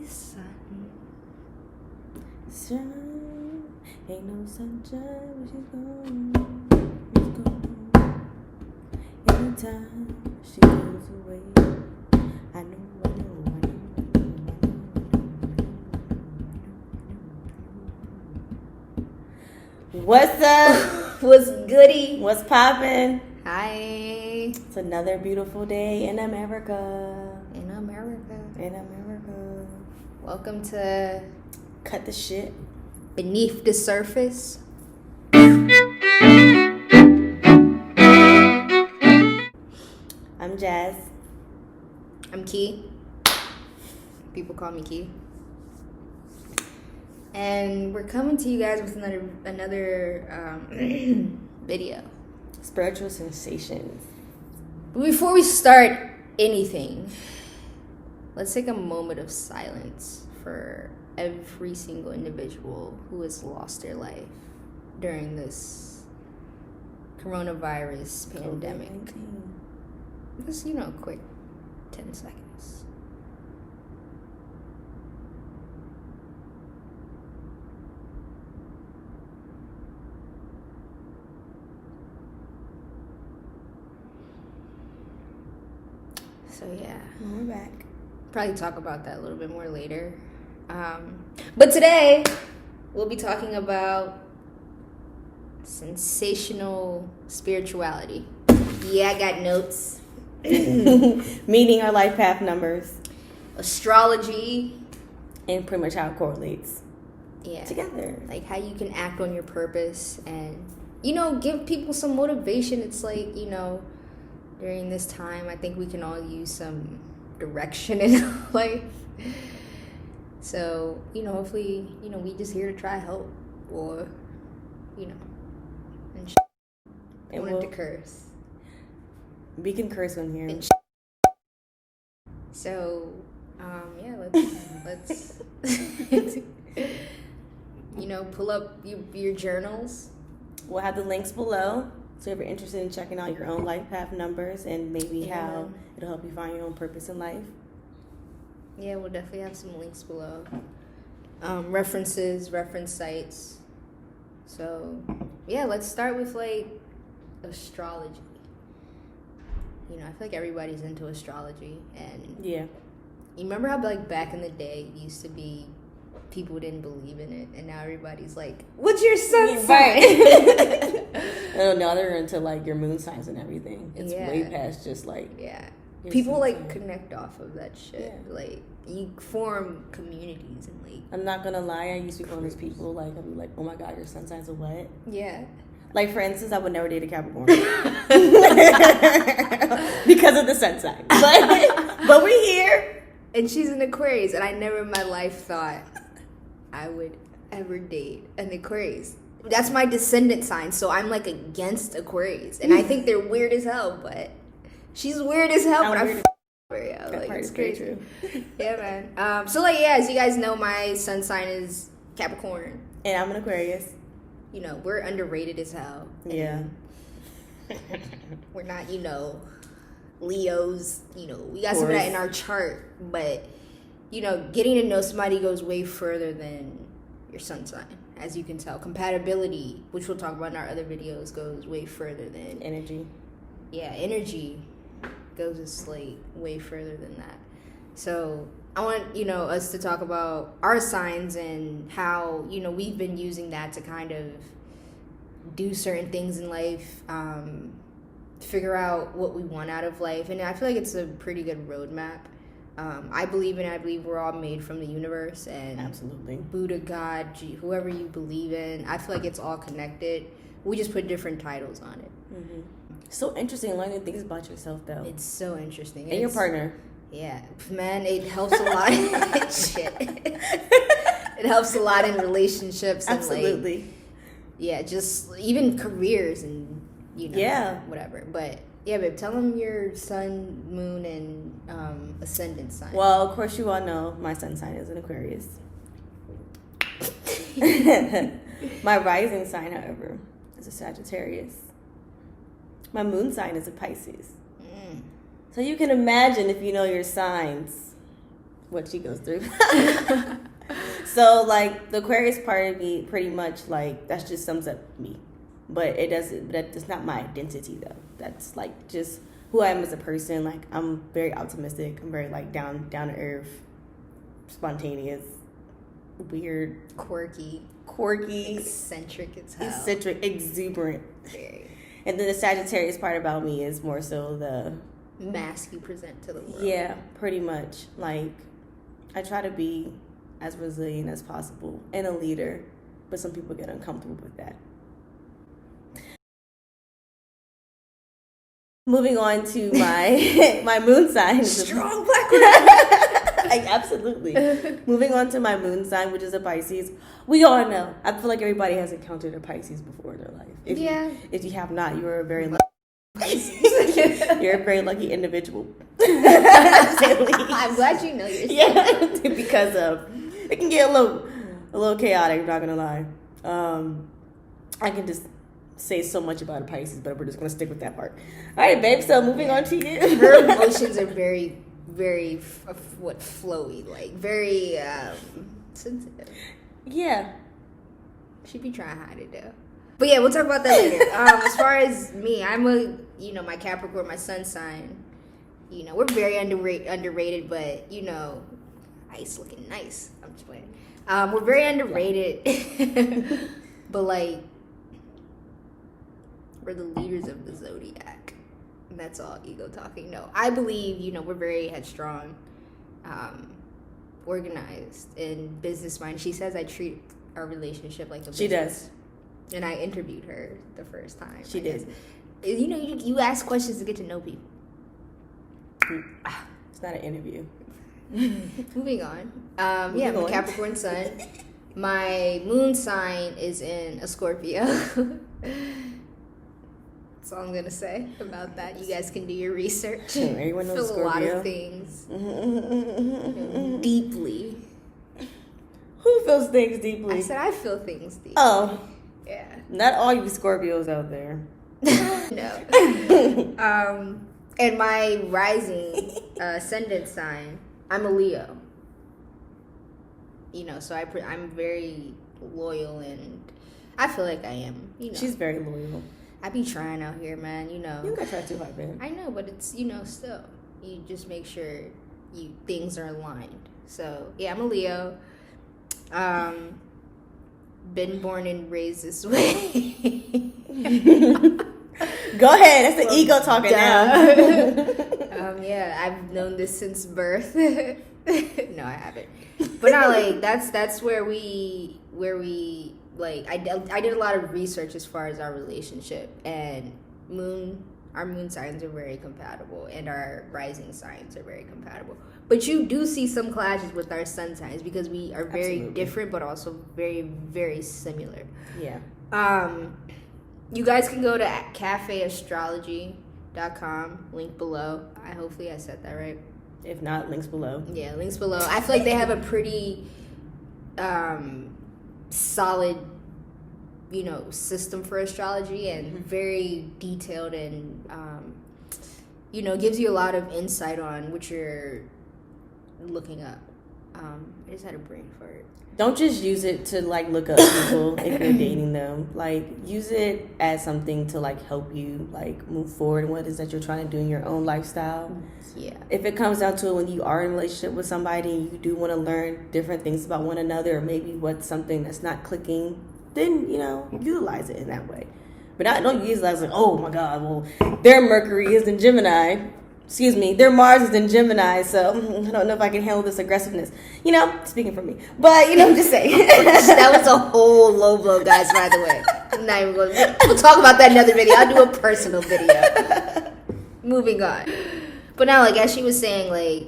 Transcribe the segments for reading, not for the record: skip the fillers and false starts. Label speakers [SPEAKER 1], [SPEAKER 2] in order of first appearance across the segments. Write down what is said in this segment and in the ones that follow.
[SPEAKER 1] sun.
[SPEAKER 2] Sun, ain't no sunshine when she's gone. She's gone. Anytime she goes away, I know. What's up?
[SPEAKER 1] What's goody?
[SPEAKER 2] What's poppin'?
[SPEAKER 1] Hi.
[SPEAKER 2] It's another beautiful day in America.
[SPEAKER 1] In America.
[SPEAKER 2] In America.
[SPEAKER 1] Welcome to
[SPEAKER 2] Cut the Shit
[SPEAKER 1] Beneath the Surface.
[SPEAKER 2] I'm Jazz.
[SPEAKER 1] I'm Key. People call me Key. And we're coming to you guys with another video.
[SPEAKER 2] Spiritual sensations.
[SPEAKER 1] But before we start anything, let's take a moment of silence for every single individual who has lost their life during this coronavirus pandemic.
[SPEAKER 2] COVID-19.
[SPEAKER 1] Just, quick 10 seconds. So yeah,
[SPEAKER 2] We're back.
[SPEAKER 1] probably talk about that a little bit more later. But today we'll be talking about sensational spirituality. Yeah, I got notes.
[SPEAKER 2] Meeting our life path numbers.
[SPEAKER 1] Astrology.
[SPEAKER 2] And pretty much how it correlates
[SPEAKER 1] Together. Like how you can act on your purpose and, give people some motivation. It's like, during this time, I think we can all use some direction in life. So, hopefully, we just here to try help or, and I wanted to curse.
[SPEAKER 2] We can curse on here.
[SPEAKER 1] So, let's pull up your journals.
[SPEAKER 2] We'll have the links below. So if you're interested in checking out your own life path numbers and maybe how it'll help you find your own purpose in life.
[SPEAKER 1] Yeah, we'll definitely have some links below. Reference sites. So, let's start with, astrology. I feel like everybody's into astrology. And you remember how, back in the day, it used to be people didn't believe in it, and now everybody's like, what's your sun sign?
[SPEAKER 2] Oh, now they're into your moon signs and everything. It's way past just
[SPEAKER 1] people connect off of that shit. You form communities and
[SPEAKER 2] I'm not gonna lie, I used to be one of those people I'd be like, oh my god, your sun sign's a what?
[SPEAKER 1] Yeah.
[SPEAKER 2] For instance, I would never date a Capricorn because of the sun sign. But we're here.
[SPEAKER 1] And she's an Aquarius, and I never in my life thought I would ever date an Aquarius. That's my descendant sign, so I'm against Aquarius, and I think they're weird as hell. But she's weird as hell. But I'm it's crazy. True. Yeah, man. So as you guys know, my sun sign is Capricorn,
[SPEAKER 2] and I'm an Aquarius.
[SPEAKER 1] We're underrated as hell.
[SPEAKER 2] Yeah.
[SPEAKER 1] We're not, Leos. We got some of that in our chart, but getting to know somebody goes way further than your sun sign. As you can tell, compatibility, which we'll talk about in our other videos, goes way further than
[SPEAKER 2] energy. Yeah,
[SPEAKER 1] energy goes just way further than that. So I want us to talk about our signs and how we've been using that to kind of do certain things in life, figure out what we want out of life, and I feel like it's a pretty good roadmap. I believe we're all made from the universe, and
[SPEAKER 2] absolutely
[SPEAKER 1] Buddha, God, whoever you believe in, I feel like it's all connected. We just put different titles on it.
[SPEAKER 2] Mm-hmm. So interesting learning things about yourself, though.
[SPEAKER 1] It's so interesting.
[SPEAKER 2] And your partner.
[SPEAKER 1] Yeah, man, it helps a lot. Shit, it helps a lot in relationships.
[SPEAKER 2] Absolutely.
[SPEAKER 1] And just even careers and whatever. But yeah, babe, tell them your sun, moon, and ascendant sign.
[SPEAKER 2] Well, of course, you all know my sun sign is an Aquarius. My rising sign, however, is a Sagittarius. My moon sign is a Pisces. So you can imagine, if you know your signs, what she goes through. So, like, the Aquarius part of me, pretty much, like, that just sums up me. But that's not my identity, though. That's, like, just who I am as a person. Like, I'm very optimistic. I'm very, like, down to earth, spontaneous, weird,
[SPEAKER 1] quirky, eccentric as hell.
[SPEAKER 2] Eccentric, exuberant.
[SPEAKER 1] Very.
[SPEAKER 2] And then the Sagittarius part about me is more so the
[SPEAKER 1] mask you present to the world.
[SPEAKER 2] Yeah, pretty much. Like, I try to be as resilient as possible and a leader, but some people get uncomfortable with that. Moving on to my my moon sign.
[SPEAKER 1] Strong black woman.
[SPEAKER 2] Absolutely. Moving on to my moon sign, which is a Pisces. We all know. I feel like everybody has encountered a Pisces before in their life. If you have not, you are a very lucky Pisces. You're a very lucky individual.
[SPEAKER 1] I'm glad you know yourself.
[SPEAKER 2] Yeah, because it can get a little chaotic. I'm not gonna lie. I can just say so much about a Pisces, but we're just gonna stick with that part. All right, babe. So moving on to you.
[SPEAKER 1] Her emotions are very, very flowy, like very sensitive.
[SPEAKER 2] Yeah,
[SPEAKER 1] she be trying to hide it though. But yeah, we'll talk about that later. As far as me, I'm my Capricorn, my sun sign. We're very underrated, but ice looking nice. I'm just playing. We're very underrated, but like we're the leaders of the zodiac. And that's all ego talking. No, I believe we're very headstrong, organized, and business minded. She says I treat our relationship like a business.
[SPEAKER 2] She does.
[SPEAKER 1] And I interviewed her the first time.
[SPEAKER 2] She did.
[SPEAKER 1] You ask questions to get to know people.
[SPEAKER 2] It's not an interview.
[SPEAKER 1] Moving on. I'm a Capricorn sun. My moon sign is in a Scorpio. That's all I'm going to say about that. You guys can do your research.
[SPEAKER 2] Everyone knows Scorpio.
[SPEAKER 1] A lot of things. Deeply.
[SPEAKER 2] Who feels things deeply?
[SPEAKER 1] I said I feel things deeply.
[SPEAKER 2] Oh.
[SPEAKER 1] Yeah.
[SPEAKER 2] Not all you Scorpios out there.
[SPEAKER 1] No. And my rising ascendant sign, I'm a Leo. So I'm very loyal, and I feel like I am.
[SPEAKER 2] She's very loyal.
[SPEAKER 1] I be trying out here, man.
[SPEAKER 2] You gotta try too hard, man.
[SPEAKER 1] I know, but it's still you just make sure things are aligned. So yeah, I'm a Leo. Been born and raised this way.
[SPEAKER 2] Go ahead. That's the ego talking now.
[SPEAKER 1] Yeah, I've known this since birth. No, I haven't. But not like that's where we like I did a lot of research as far as our relationship, and our moon signs are very compatible, and our rising signs are very compatible. But you do see some clashes with our sun signs because we are very different, but also very, very similar.
[SPEAKER 2] Yeah.
[SPEAKER 1] You guys can go to cafeastrology.com, link below. Hopefully I said that right.
[SPEAKER 2] If not, links below.
[SPEAKER 1] Yeah, links below. I feel like they have a pretty solid, system for astrology, and very detailed, and gives you a lot of insight on what you're looking up. I just had a brain fart.
[SPEAKER 2] Don't just use it to like look up people if you're dating them. Like, use it as something to like help you like move forward in what it is that you're trying to do in your own lifestyle.
[SPEAKER 1] Yeah.
[SPEAKER 2] If it comes down to it, when you are in a relationship with somebody and you do want to learn different things about one another, or maybe what's something that's not clicking, then utilize it in that way. But don't use it as like, oh my God, well, their Mercury is in Gemini. Their Mars is in Gemini, so I don't know if I can handle this aggressiveness. Speaking for me. But, I'm just saying.
[SPEAKER 1] That was a whole low blow, guys, by the way. We'll talk about that in another video. I'll do a personal video. Moving on. But now, like, as she was saying, like,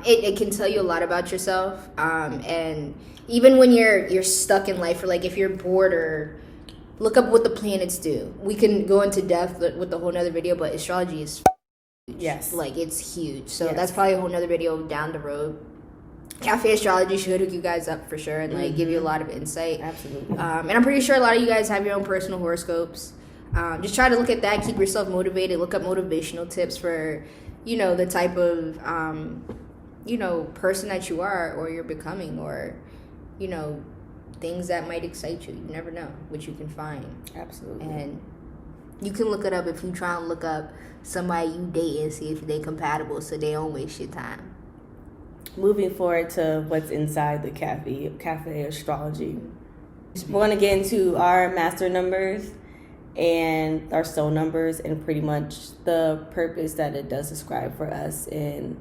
[SPEAKER 1] it can tell you a lot about yourself. And even when you're stuck in life, or, like, if you're bored, or look up what the planets do. We can go into depth with the whole nother video, but astrology is
[SPEAKER 2] yes,
[SPEAKER 1] like it's huge. So that's probably a whole nother video down the road. Cafe Astrology should hook you guys up for sure, and like give you a lot of insight.
[SPEAKER 2] Absolutely.
[SPEAKER 1] And I'm pretty sure a lot of you guys have your own personal horoscopes. Just try to look at that, keep yourself motivated, look up motivational tips for the type of person that you are or you're becoming, or things that might excite you. You never know what you can find.
[SPEAKER 2] Absolutely.
[SPEAKER 1] And you can look it up if you try and look up somebody you date and see if they compatible, so they don't waste your time.
[SPEAKER 2] Moving forward to what's inside the cafe astrology. We're going to get into our master numbers and our soul numbers and pretty much the purpose that it does describe for us. And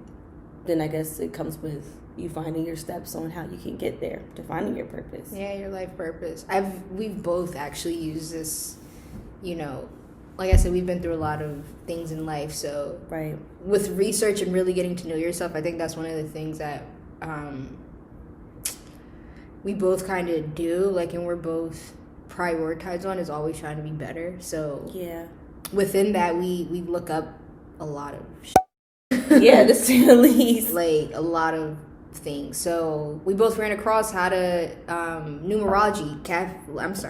[SPEAKER 2] then I guess it comes with you finding your steps on how you can get there to finding your purpose.
[SPEAKER 1] Yeah, your life purpose. We've both actually used this, like I said, we've been through a lot of things in life. So
[SPEAKER 2] right,
[SPEAKER 1] with research and really getting to know yourself, I think that's one of the things that we both kind of do, like, and we're both prioritize on is always trying to be better. So
[SPEAKER 2] yeah,
[SPEAKER 1] within that, we look up a lot of
[SPEAKER 2] yeah, to say the least,
[SPEAKER 1] like a lot of things. So we both ran across how to numerology,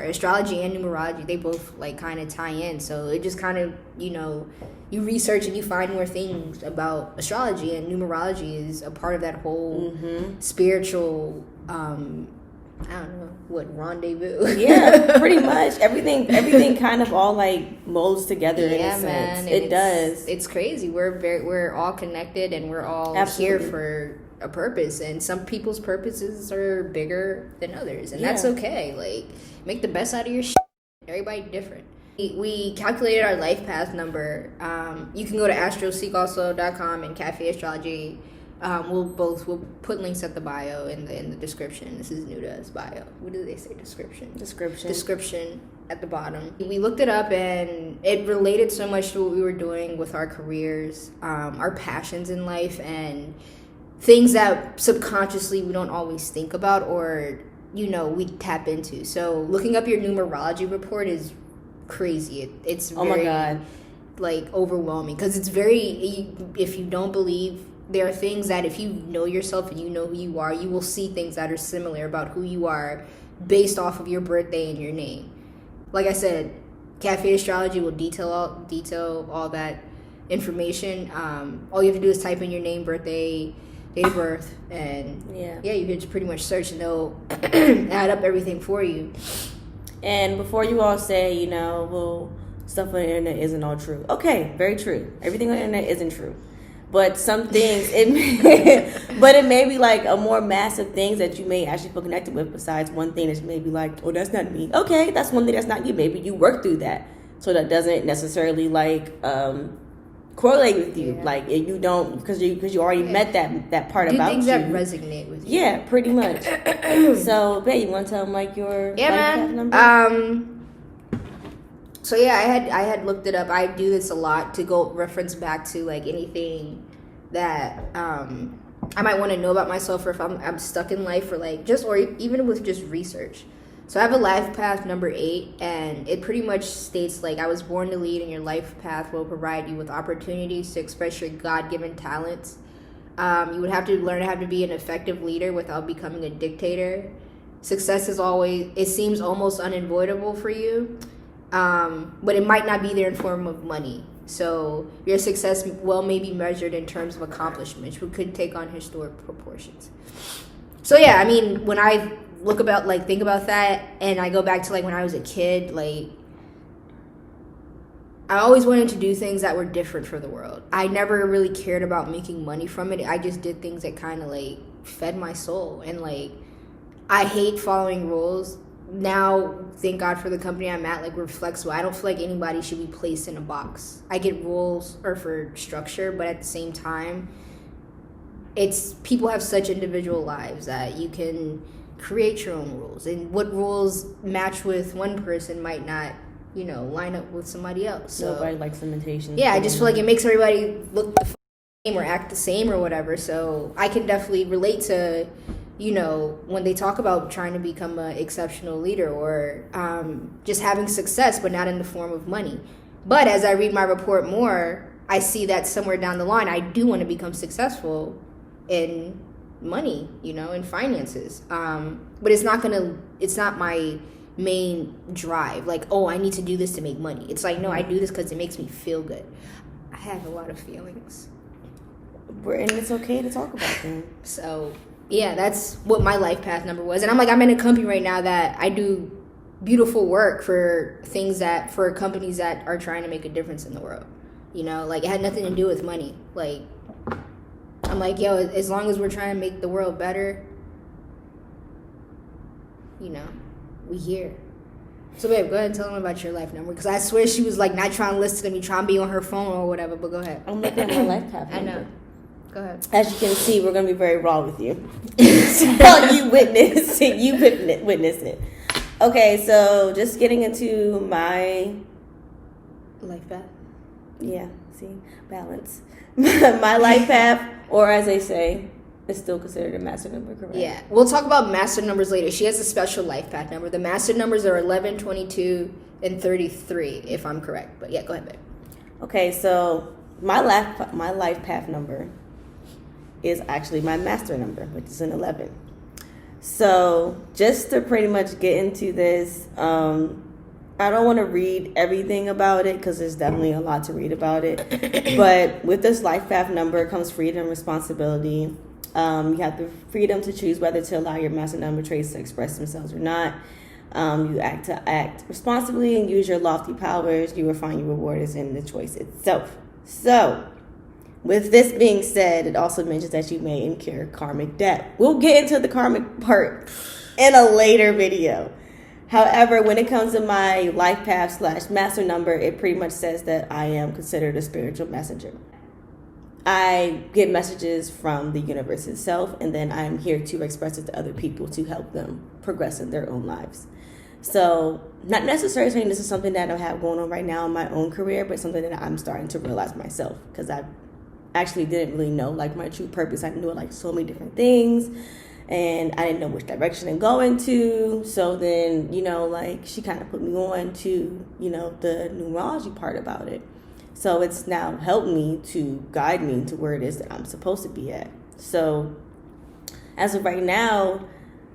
[SPEAKER 1] astrology and numerology, they both like kind of tie in. So it just kind of, you research and you find more things about astrology, and numerology is a part of that whole spiritual I don't know what rendezvous.
[SPEAKER 2] Yeah, pretty much everything kind of all like molds together.
[SPEAKER 1] Yeah,
[SPEAKER 2] in a sense.
[SPEAKER 1] man,
[SPEAKER 2] it does.
[SPEAKER 1] It's crazy. We're all connected, and we're all
[SPEAKER 2] Absolutely
[SPEAKER 1] here for a purpose. And some people's purposes are bigger than others, and that's okay. Like, make the best out of your shit. Everybody different. We calculated our life path number. You can go to astroseekalso.com and Cafe Astrology. We'll put links at the bio in the description. This is new to us, bio. What do they say? Description at the bottom. We looked it up, and it related so much to what we were doing with our careers, our passions in life, and things that subconsciously we don't always think about or we tap into. So looking up your numerology report is crazy. It's very,
[SPEAKER 2] oh my god,
[SPEAKER 1] like, overwhelming, because it's very, if you don't believe, there are things that if you know yourself and you know who you are, you will see things that are similar about who you are based off of your birthday and your name. Like I said, Cafe Astrology will detail all that information. All you have to do is type in your name, birthday, date of birth, and you can just pretty much search, and they'll add up everything for you.
[SPEAKER 2] And before you all say, well, stuff on the internet isn't all true. Okay, very true. Everything on the internet isn't true. But some things, it may be like a more massive things that you may actually feel connected with, besides one thing that you may be like, oh, that's not me. Okay, that's one thing that's not you. Maybe you work through that. So that doesn't necessarily correlate with you. Like, if you don't, because you already met that part about you.
[SPEAKER 1] Do things that resonate with you.
[SPEAKER 2] Yeah, pretty much. So, babe, you want to tell them like your life path number?
[SPEAKER 1] So yeah, I had looked it up. I do this a lot to go reference back to like anything that I might want to know about myself, or if I'm stuck in life, or like or even with just research. So I have a life path number 8, and it pretty much states like, I was born to lead, and your life path will provide you with opportunities to express your God-given talents. You would have to learn how to be an effective leader without becoming a dictator. Success it seems almost unavoidable for you. But it might not be there in form of money. So your success may be measured in terms of accomplishments, which could take on historic proportions. So yeah, I mean, when I think about that, and I go back to like when I was a kid, like, I always wanted to do things that were different for the world. I never really cared about making money from it. I just did things that kind of like fed my soul, and like, I hate following rules. Now, thank God for the company I'm at, like, we're flexible. I don't feel like anybody should be placed in a box. I get rules or for structure, but at the same time, people have such individual lives that you can create your own rules. And what rules match with one person might not, line up with somebody else. So,
[SPEAKER 2] nobody likes limitations.
[SPEAKER 1] Yeah, I just feel like it makes everybody look the same or act the same or whatever. So I can definitely relate to, when they talk about trying to become an exceptional leader, or just having success, but not in the form of money. But as I read my report more, I see that somewhere down the line, I do want to become successful in money, in finances. But it's not my main drive. Like, oh, I need to do this to make money. It's like, no, I do this because it makes me feel good. I have a lot of feelings.
[SPEAKER 2] And it's okay to talk about them.
[SPEAKER 1] So, yeah, that's what my life path number was. And I'm in a company right now that I do beautiful work for companies that are trying to make a difference in the world. You know, like, it had nothing to do with money. Like, I'm like, yo, as long as we're trying to make the world better, you know, we here. So, babe, go ahead and tell them about your life number. Because I swear she was, like, not trying to listen to me, trying to be on her phone or whatever. But go ahead.
[SPEAKER 2] I'm looking at my life path number.
[SPEAKER 1] I know. Go ahead.
[SPEAKER 2] As you can see, we're going to be very raw with you. So you witness it. Okay, so just getting into my
[SPEAKER 1] life path.
[SPEAKER 2] Yeah, see, balance. My life path, or as they say, is still considered a master number, correct?
[SPEAKER 1] Yeah, we'll talk about master numbers later. She has a special life path number. The master numbers are 11, 22, and 33, if I'm correct. But yeah, go ahead, babe.
[SPEAKER 2] Okay, so my life path number is actually my master number, which is an 11. So just to pretty much get into this, I don't want to read everything about it because there's definitely a lot to read about it. But with this life path number comes freedom and responsibility. You have the freedom to choose whether to allow your master number traits to express themselves or not. You act responsibly and use your lofty powers. You will find your reward is in the choice itself. So, with this being said, it also mentions that you may incur karmic debt. We'll get into the karmic part in a later video. However, when it comes to my life path / master number, it pretty much says that I am considered a spiritual messenger. I get messages from the universe itself, and then I'm here to express it to other people to help them progress in their own lives. So, not necessarily saying this is something that I have going on right now in my own career, but something that I'm starting to realize myself, because I actually didn't really know like my true purpose. I knew like so many different things, and I didn't know which direction to go into. So then, you know, like she kind of put me on to, you know, the numerology part about it. So it's now helped me to guide me to where it is that I'm supposed to be at. So as of right now,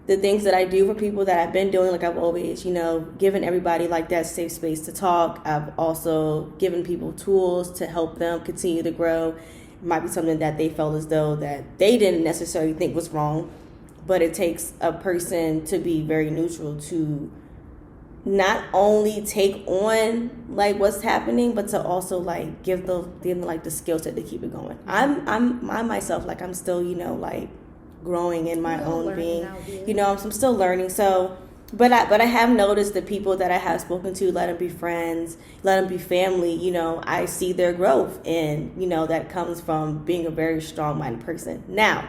[SPEAKER 2] the things that I do for people that I've been doing, like I've always, you know, given everybody like that safe space to talk. I've also given people tools to help them continue to grow. It might be something that they felt as though that they didn't necessarily think was wrong, but it takes a person to be very neutral to not only take on like what's happening, but to also like give them like the skill set to keep it going. I'm myself, like I'm still, you know, like growing in my own being. You know, I'm still learning. So, but I have noticed the people that I have spoken to, let them be friends, let them be family. You know, I see their growth, and you know that comes from being a very strong-minded person. Now,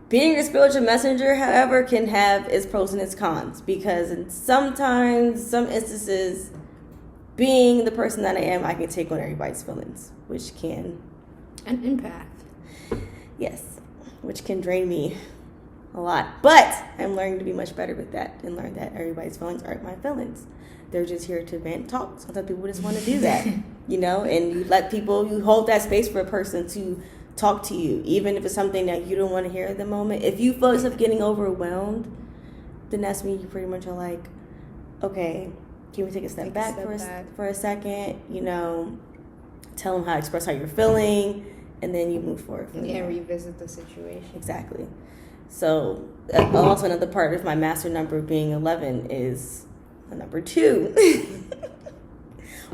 [SPEAKER 2] being a spiritual messenger, however, can have its pros and its cons, because sometimes, some instances, being the person that I am, I can take on everybody's feelings, which can...
[SPEAKER 1] An empath.
[SPEAKER 2] Yes, which can drain me a lot. But I'm learning to be much better with that and learn that everybody's feelings aren't my feelings. They're just here to vent and talk. Sometimes people just want to do that, you know, and you hold that space for a person to talk to you, even if it's something that you don't want to hear at the moment. If you feel yourself getting overwhelmed, then that's when you pretty much are like, okay, can we take a step back for a second? You know, tell them express how you're feeling, and then you move forward from there.
[SPEAKER 1] Revisit the situation.
[SPEAKER 2] Exactly. So also another part of my master number being 11 is the number 2.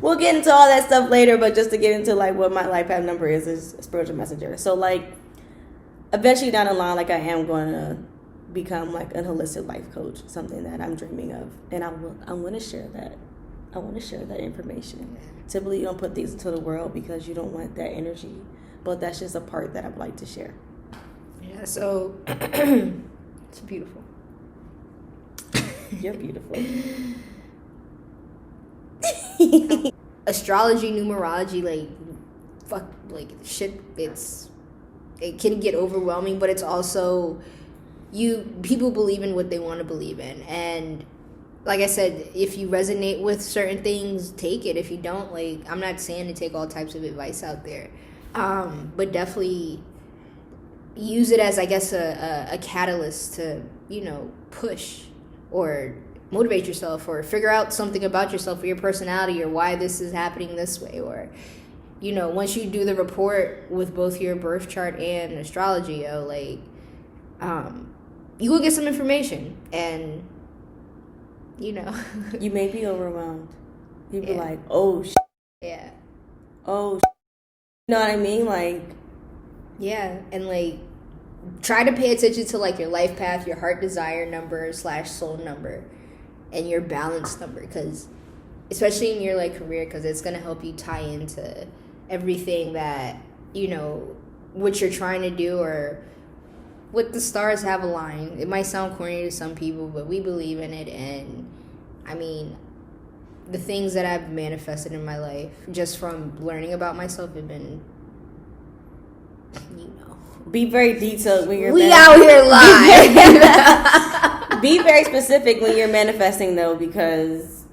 [SPEAKER 2] We'll get into all that stuff later, but just to get into like what my life path number is a spiritual messenger. So like eventually down the line, like I am going to become like a holistic life coach, something that I'm dreaming of, and I want to share that. I want to share that information. Typically, you don't put things into the world because you don't want that energy, but that's just a part that I'd like to share.
[SPEAKER 1] Yeah. So it's beautiful.
[SPEAKER 2] You're beautiful.
[SPEAKER 1] Astrology, numerology, shit, it can get overwhelming, but it's also people believe in what they want to believe in, and like I said, if you resonate with certain things, take it. If you don't, like, I'm not saying to take all types of advice out there, but definitely use it as, I guess, a catalyst to, you know, push or motivate yourself or figure out something about yourself or your personality or why this is happening this way, or once you do the report with both your birth chart and astrology, like, you will get some information, and
[SPEAKER 2] you may be overwhelmed. You'd be like, oh,
[SPEAKER 1] yeah,
[SPEAKER 2] oh, you know what I mean? Like,
[SPEAKER 1] yeah, and like, try to pay attention to like your life path, your heart desire number / soul number, and your balance number, because especially in your like career, because it's gonna help you tie into everything that what you're trying to do or what the stars have aligned. It might sound corny to some people, but we believe in it. And I mean, the things that I've manifested in my life just from learning about myself have been,
[SPEAKER 2] be very detailed when you're
[SPEAKER 1] out here live.
[SPEAKER 2] Be very specific when you're manifesting, though, because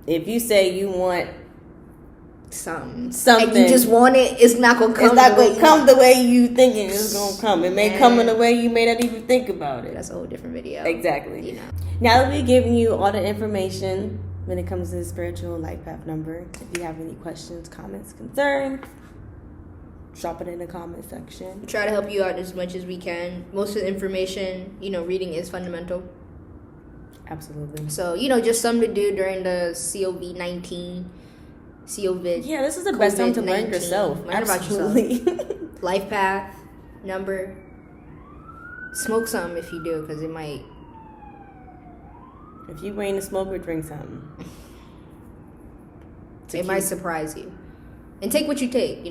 [SPEAKER 2] if you say you want something
[SPEAKER 1] and you just want it, it's not gonna come.
[SPEAKER 2] It's not gonna come the way you think it's gonna come. It may come in a way you may not even think about it.
[SPEAKER 1] That's a whole different video.
[SPEAKER 2] Exactly. Now that we've given you all the information when it comes to the spiritual life path number, if you have any questions, comments, concerns, drop it in the comment section.
[SPEAKER 1] We try to help you out as much as we can. Most of the information, reading is fundamental.
[SPEAKER 2] Absolutely.
[SPEAKER 1] So, just something to do during the COVID-19.
[SPEAKER 2] Yeah, this is the best time to learn yourself.
[SPEAKER 1] Learn about yourself. Life path, number. Smoke something if you do, because it might.
[SPEAKER 2] If you waiting to smoke or drink something.
[SPEAKER 1] It might surprise you. And take what you take,